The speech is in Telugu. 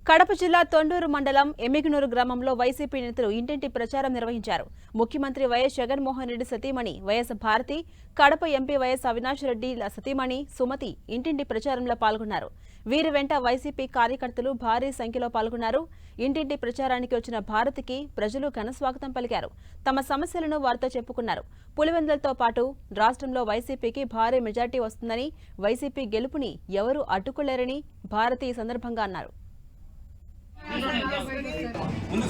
కడప జిల్లా తొండూరు మండలం ఎమ్మిగనూరు గ్రామంలో వైసీపీ నేతలు ఇంటింటి ప్రచారం నిర్వహించారు. ముఖ్యమంత్రి వైఎస్ జగన్మోహన్ రెడ్డి సతీమణి YS Bharathi, Kadapa MP YS Avinash Reddy సతీమణి సుమతి ఇంటింటి ప్రచారంలో పాల్గొన్నారు. వీరి వెంట వైసీపీ కార్యకర్తలు భారీ సంఖ్యలో పాల్గొన్నారు. ఇంటింటి ప్రచారానికి వచ్చిన భారతికి ప్రజలు ఘనస్వాగతం పలికారు. తమ సమస్యలను వారితో చెప్పుకున్నారు. పులివెందులతో పాటు రాష్ట్రంలో వైసీపీకి భారీ మెజార్టీ వస్తుందని, వైసీపీ గెలుపుని ఎవరూ అడ్డుకోలేరని భారతి ఈ సందర్భంగా అన్నారు. ముందు